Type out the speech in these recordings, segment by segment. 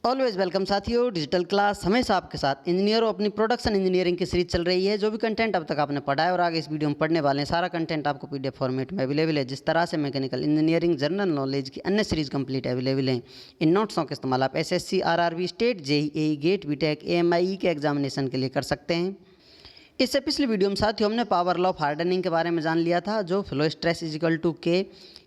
Always welcome साथियों, digital class हमेशा आपके साथ। इंजीनियरों, अपनी प्रोडक्शन इंजीनियरिंग की सीरीज चल रही है। जो भी कंटेंट अब तक आपने पढ़ा है और आगे इस वीडियो में पढ़ने वाले हैं, सारा कंटेंट आपको पीडीएफ फॉर्मेट में अवेलेबल है। जिस तरह से मैकेनिकल इंजीनियरिंग, जनरल नॉलेज की अन्य सीरीज कंप्लीट अवेलेबल हैं। इन नोट्सों का इस्तेमाल आप SSC, RRB, state, JEE, GATE, BTech, AMI के एग्जामिनेशन के लिए कर सकते हैं। इससे पिछली वीडियो में साथियों हमने पावर लॉ ऑफ हार्डनिंग के बारे में जान लिया था, जो फ्लो स्ट्रेस इजिकल टू के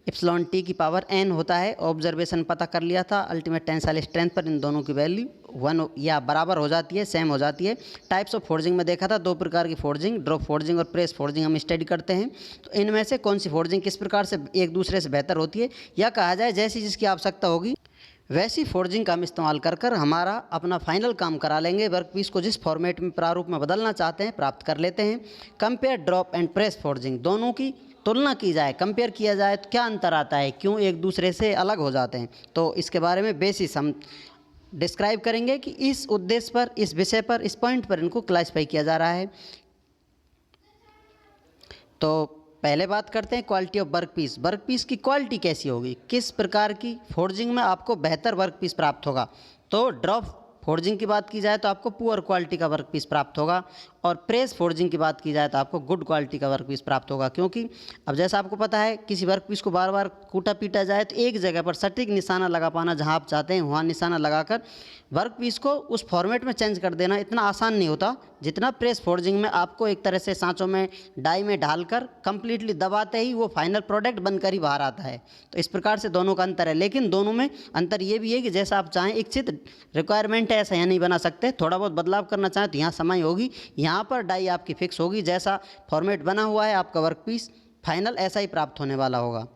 एप्सिलॉन टी की पावर एन होता है। ऑब्जर्वेशन पता कर लिया था, अल्टीमेट टेंसाइल स्ट्रेंथ पर इन दोनों की वैल्यू 1 या बराबर हो जाती है, सेम हो जाती है। टाइप्स ऑफ फोर्जिंग में देखा था, दो प्रकार की फोर्जिंग, ड्रॉप फोर्जिंग और प्रेस फोर्जिंग हम स्टडी करते हैं। तो इनमें से कौन सी फोर्जिंग किस प्रकार से एक दूसरे से बेहतर होती है, या कहा जाए जैसी जिसकी आवश्यकता होगी वैसी फोर्जिंग का हम इस्तेमाल कर हमारा अपना फाइनल काम करा लेंगे। वर्कपीस को जिस फॉर्मेट में, प्रारूप में बदलना चाहते हैं प्राप्त कर लेते हैं। Compare drop and press forging, दोनों की तुलना की जाए, कंपेयर किया जाए तो क्या अंतर आता है, क्यों एक दूसरे से अलग हो जाते हैं, तो इसके बारे में बेसिस हम डिस्क्राइब करेंगे कि इस उद्देश्य पर, इस विषय पर, इस पॉइंट पर इनको क्लासिफाई किया जा रहा है। तो पहले बात करते हैं क्वालिटी ऑफ वर्कपीस। वर्कपीस की क्वालिटी कैसी होगी, किस प्रकार की फोर्जिंग में आपको बेहतर वर्कपीस प्राप्त होगा। तो ड्रॉप फोर्जिंग की बात की जाए तो आपको पुअर क्वालिटी का वर्कपीस प्राप्त होगा, और प्रेस फोर्जिंग की बात की जाए तो आपको गुड क्वालिटी का वर्कपीस प्राप्त होगा। क्योंकि अब जैसा आपको पता है, किसी वर्कपीस को बार बार कूटा पीटा जाए तो एक जगह पर सटीक निशाना लगा पाना, जहां आप चाहते हैं वहां निशाना लगाकर वर्कपीस को उस फॉर्मेट में चेंज कर देना इतना आसान नहीं होता जितना प्रेस फोर्जिंग में आपको एक तरह से सांचों में, डाई में डालकर कंप्लीटली दबाते ही वो फाइनल प्रोडक्ट बनकर ही बाहर आता है। तो इस प्रकार से दोनों का अंतर है, लेकिन दोनों में अंतर ये भी है कि जैसा आप चाहें, इच्छित रिक्वायरमेंट है ऐसा यहाँ नहीं बना सकते, थोड़ा बहुत बदलाव करना चाहें तो यहाँ समय होगी, यहाँ पर डाई आपकी फिक्स होगी। जैसा फॉर्मेट बना हुआ है आपका वर्कपीस फाइनल ऐसा ही प्राप्त होने वाला होगा।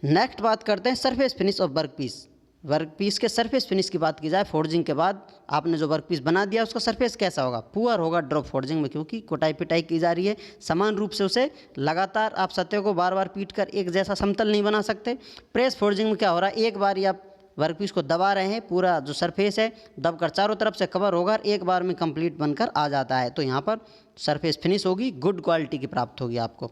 नेक्स्ट बात करते हैं surface finish off workpiece. Workpiece के सरफेस फिनिश की बात की जाए, फोर्जिंग के बाद आपने जो वर्कपीस बना दिया उसका सरफेस कैसा होगा, पुअर होगा ड्रॉप फोर्जिंग में, क्योंकि कुटाई पिटाई की जा रही है समान रूप से, उसे लगातार आप सतह को बार बार पीट कर एक जैसा समतल नहीं बना सकते। प्रेस फोर्जिंग में क्या हो रहा है, एक बार ही आप वर्कपीस को दबा रहे हैं, पूरा जो सरफेस है दबकर चारों तरफ से कवर होगा, एक बार में कंप्लीट बनकर आ जाता है। तो यहाँ पर सरफेस फिनिश होगी, गुड क्वालिटी की प्राप्त होगी आपको।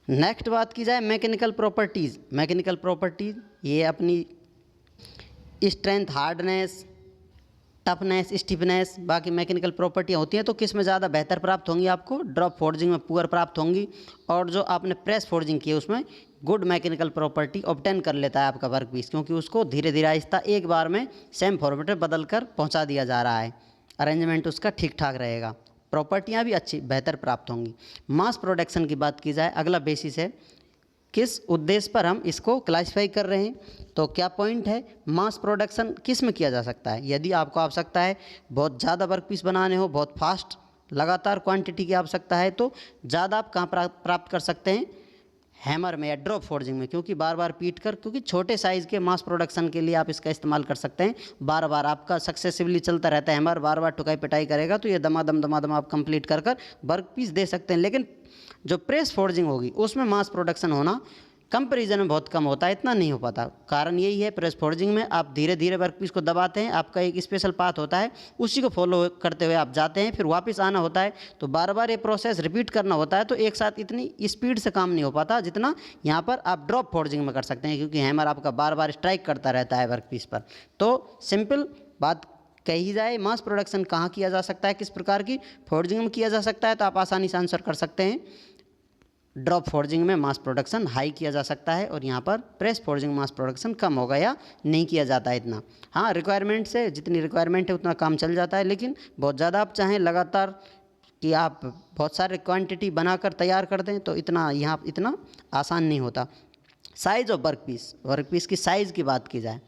नेक्स्ट बात की जाए मैकेनिकल प्रॉपर्टीज़। मैकेनिकल प्रॉपर्टीज़ ये अपनी स्ट्रेंथ, हार्डनेस, टफनेस, स्टिफनेस, बाकी मैकेनिकल प्रॉपर्टियाँ होती हैं। तो किस में ज़्यादा बेहतर प्राप्त होंगी आपको, ड्रॉप फोर्जिंग में पुअर प्राप्त होंगी, और जो आपने प्रेस फोर्जिंग की है उसमें गुड मैकेनिकल प्रॉपर्टी ऑब्टेन कर लेता है आपका वर्कपीस, क्योंकि उसको धीरे धीरे आहिस्ता एक बार में सेम फॉर्मेट में बदल कर पहुँचा दिया जा रहा है, अरेंजमेंट उसका ठीक ठाक रहेगा, प्रॉपर्टियाँ भी अच्छी बेहतर प्राप्त होंगी। मास प्रोडक्शन की बात की जाए, अगला बेसिस है किस उद्देश्य पर हम इसको क्लासिफाई कर रहे हैं। तो क्या पॉइंट है, मास प्रोडक्शन किस में किया जा सकता है। यदि आपको आवश्यकता है बहुत ज़्यादा वर्कपीस बनाने हो, बहुत फास्ट लगातार क्वांटिटी की आवश्यकता है, तो ज़्यादा आप कहाँ प्राप्त कर सकते हैं, हैमर में या ड्रॉप फोर्जिंग में, क्योंकि बार बार पीट कर, क्योंकि छोटे साइज़ के मास प्रोडक्शन के लिए आप इसका इस्तेमाल कर सकते हैं। बार बार आपका सक्सेसिवली चलता रहता है हैमर, बार बार ठुकाई पिटाई करेगा तो ये दमादम आप कंप्लीट कर वर्क पीस दे सकते हैं। लेकिन जो प्रेस फोर्जिंग होगी उसमें मास प्रोडक्शन होना कंपैरिजन में बहुत कम होता है, इतना नहीं हो पाता। कारण यही है, प्रेस फोर्जिंग में आप धीरे धीरे वर्कपीस को दबाते हैं, आपका एक स्पेशल पाथ होता है, उसी को फॉलो करते हुए आप जाते हैं, फिर वापस आना होता है, तो बार बार ये प्रोसेस रिपीट करना होता है। तो एक साथ इतनी स्पीड से काम नहीं हो पाता जितना यहाँ पर आप ड्रॉप फोर्जिंग में कर सकते हैं, क्योंकि हैमर आपका बार बार स्ट्राइक करता रहता है वर्कपीस पर। तो सिंपल बात कही जाए, मास प्रोडक्शन कहाँ किया जा सकता है, किस प्रकार की फोर्जिंग में किया जा सकता है, तो आप आसानी से आंसर कर सकते हैं। ड्रॉप फोर्जिंग में मास प्रोडक्शन हाई किया जा सकता है, और यहाँ पर प्रेस फोर्जिंग मास प्रोडक्शन कम होगा या नहीं किया जाता है इतना। हाँ, रिक्वायरमेंट से जितनी रिक्वायरमेंट है उतना काम चल जाता है, लेकिन बहुत ज़्यादा आप चाहें लगातार कि आप बहुत सारे क्वांटिटी बनाकर तैयार कर दें तो इतना यहाँ इतना आसान नहीं होता। साइज़ ऑफ वर्कपीस, वर्कपीस की साइज़ की बात की जाए,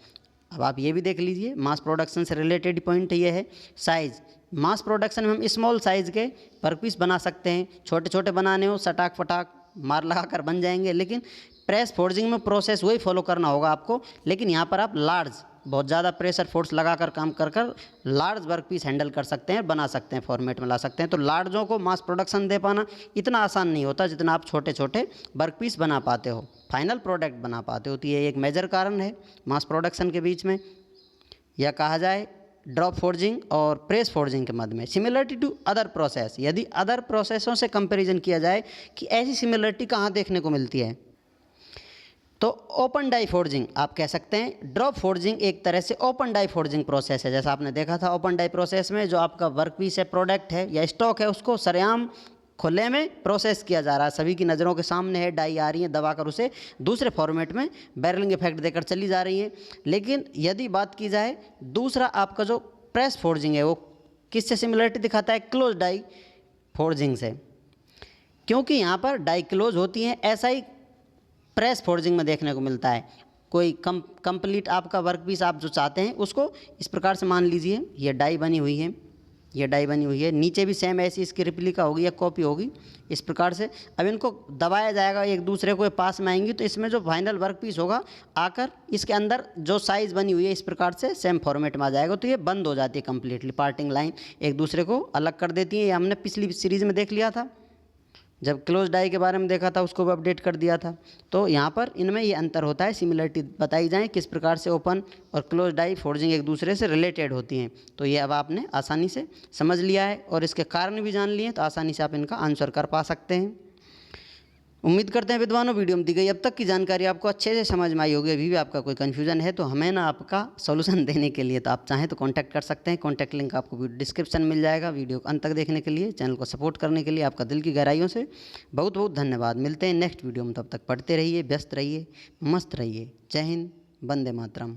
अब आप ये भी देख लीजिए, मास प्रोडक्शन से रिलेटेड पॉइंट ये है साइज़। मास प्रोडक्शन में हम स्मॉल साइज़ के वर्कपीस बना सकते हैं, छोटे छोटे बनाने हो सटाक फटाक मार लगा कर बन जाएंगे। लेकिन प्रेस फोर्जिंग में प्रोसेस वही फॉलो करना होगा आपको, लेकिन यहाँ पर आप लार्ज, बहुत ज़्यादा प्रेशर फोर्स लगाकर काम कर लार्ज वर्कपीस हैंडल कर सकते हैं, बना सकते हैं, फॉर्मेट में ला सकते हैं। तो लार्जों को मास प्रोडक्शन दे पाना इतना आसान नहीं होता जितना आप छोटे छोटे वर्कपीस बना पाते हो, फाइनल प्रोडक्ट बना पाते हो। तो ये एक मेजर कारण है मास प्रोडक्शन के बीच में, या कहा जाए ड्रॉप फोर्जिंग और प्रेस फोर्जिंग के मध्य में। सिमिलरिटी टू अदर प्रोसेस, यदि अदर प्रोसेसों से कंपैरिजन किया जाए कि ऐसी सिमिलरिटी कहाँ देखने को मिलती है, तो ओपन डाई फोर्जिंग आप कह सकते हैं। ड्रॉप फोर्जिंग एक तरह से ओपन डाई फोर्जिंग प्रोसेस है। जैसा आपने देखा था ओपन डाई प्रोसेस में जो आपका वर्क पीस है, प्रोडक्ट है या स्टॉक है, उसको सरेआम खुले में प्रोसेस किया जा रहा है, सभी की नज़रों के सामने है, डाई आ रही है, दबाकर उसे दूसरे फॉर्मेट में बैरलिंग इफेक्ट देकर चली जा रही है। लेकिन यदि बात की जाए दूसरा आपका जो प्रेस फोर्जिंग है, वो किससे सिमिलरिटी दिखाता है? क्लोज डाई फोर्जिंग से, क्योंकि यहाँ पर डाई क्लोज होती हैं। ऐसा ही प्रेस फोर्जिंग में देखने को मिलता है। कोई कंप्लीट आपका वर्क पीस आप जो चाहते हैं उसको इस प्रकार से मान लीजिए, ये डाई बनी हुई है, ये डाई बनी हुई है, नीचे भी सेम ऐसी इसकी रिप्लिका होगी या कॉपी होगी इस प्रकार से। अब इनको दबाया जाएगा, एक दूसरे को पास में आएंगी, तो इसमें जो फाइनल वर्क पीस होगा आकर इसके अंदर जो साइज़ बनी हुई है इस प्रकार से सेम फॉर्मेट में आ जाएगा। तो ये बंद हो जाती है कम्प्लीटली, पार्टिंग लाइन एक दूसरे को अलग कर देती है। ये हमने पिछली सीरीज़ में देख लिया था, जब क्लोज डाई के बारे में देखा था उसको भी अपडेट कर दिया था। तो यहाँ पर इनमें ये अंतर होता है, सिमिलरिटी बताई जाए किस प्रकार से ओपन और क्लोज डाई फोर्जिंग एक दूसरे से रिलेटेड होती हैं। तो ये अब आपने आसानी से समझ लिया है और इसके कारण भी जान लिए हैं, तो आसानी से आप इनका आंसर कर पा सकते हैं। उम्मीद करते हैं विद्वानों वीडियो में दी गई अब तक की जानकारी आपको अच्छे से समझ में आई होगी। अभी भी आपका कोई कन्फ्यूजन है तो हमें ना आपका सोल्यूशन देने के लिए तो आप चाहें तो कांटेक्ट कर सकते हैं। कांटेक्ट लिंक आपको वीडियो डिस्क्रिप्शन मिल जाएगा। वीडियो को अंत तक देखने के लिए, चैनल को सपोर्ट करने के लिए आपका दिल की गहराइयों से बहुत बहुत धन्यवाद। मिलते हैं नेक्स्ट वीडियो में, तब तक पढ़ते रहिए, व्यस्त रहिए, मस्त रहिए। जय हिंद, वंदे मातरम।